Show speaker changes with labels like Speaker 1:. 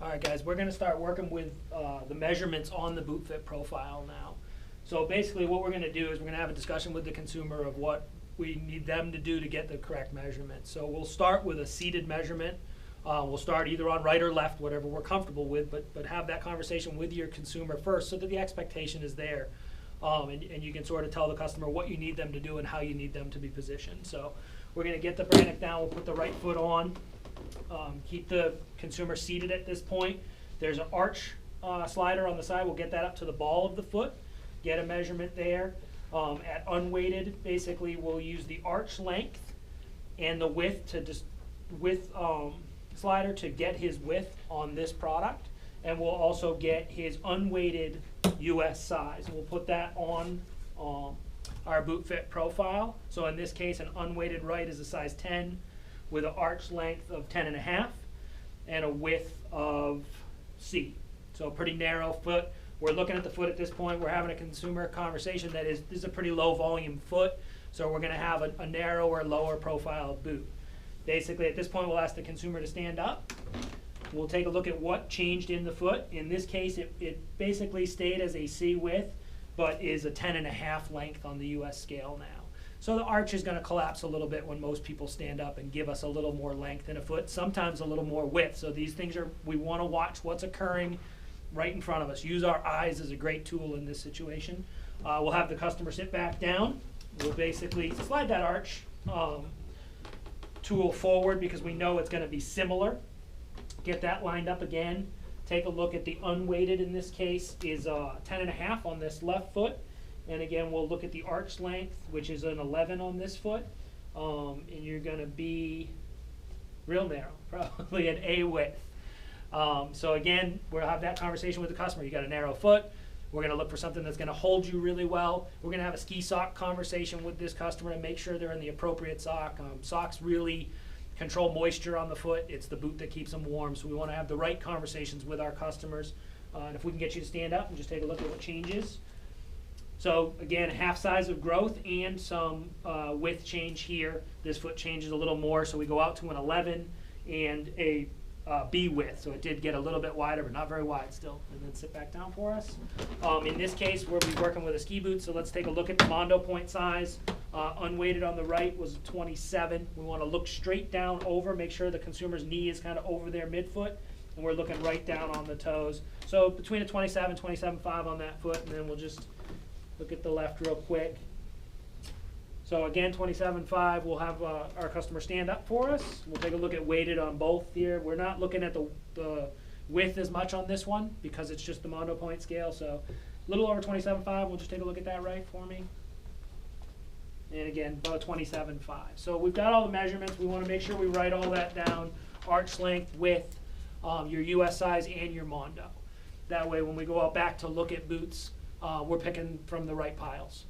Speaker 1: All right, guys, we're going to start working with the measurements on the boot fit profile now. So basically what we're going to do is we're going to have a discussion with the consumer of what we need them to do to get the correct measurement. So we'll start with a seated measurement. We'll start either on right or left, whatever we're comfortable with, but have that conversation with your consumer first so that the expectation is there. And you can sort of tell the customer what you need them to do and how you need them to be positioned. So we're going to get the Brannock down, we'll put the right foot on, keep the consumer seated at this point. There's an arch slider on the side, we'll get that up to the ball of the foot, get a measurement there. At unweighted, basically we'll use the arch length and the width to just slider to get his width on this product, and we'll also get his unweighted US size. We'll put that on our boot fit profile. So in this case, an unweighted right is a size 10 with an arch length of 10.5 and a width of C. So a pretty narrow foot. We're looking at the foot at this point. We're having a consumer conversation that this is a pretty low volume foot, so we're going to have a narrower, lower profile boot. Basically, at this point, we'll ask the consumer to stand up. We'll take a look at what changed in the foot. In this case, it basically stayed as a C width, but is a 10.5 length on the US scale now. So the arch is going to collapse a little bit when most people stand up and give us a little more length in a foot, sometimes a little more width. So these things we want to watch what's occurring right in front of us. Use our eyes as a great tool in this situation. We'll have the customer sit back down. We'll basically slide that arch tool forward because we know it's going to be similar. Get that lined up again. Take a look at the unweighted in this case is 10.5 on this left foot. And again, we'll look at the arch length, which is an 11 on this foot. And you're going to be real narrow, probably an A width. So again, we'll have that conversation with the customer. You got a narrow foot. We're going to look for something that's going to hold you really well. We're going to have a ski sock conversation with this customer and make sure they're in the appropriate sock. Socks really control moisture on the foot. It's the boot that keeps them warm. So we want to have the right conversations with our customers. And if we can get you to stand up and just take a look at what changes. So again, half size of growth and some width change here. This foot changes a little more, so we go out to an 11 and a B width, so it did get a little bit wider, but not very wide still. And then sit back down for us. In this case, we'll be working with a ski boot, so let's take a look at the Mondo point size. Unweighted on the right was 27. We want to look straight down over, make sure the consumer's knee is kind of over their midfoot, and we're looking right down on the toes. So between a 27, 27.5 on that foot, and then we'll just look at the left real quick. So again, 27.5, we'll have our customer stand up for us. We'll take a look at weighted on both here. We're not looking at the width as much on this one because it's just the Mondo point scale. So a little over 27.5, we'll just take a look at that right for me. And again, about 27.5. So we've got all the measurements. We want to make sure we write all that down, arch length, width, your US size, and your Mondo. That way when we go out back to look at boots, we're picking from the right piles.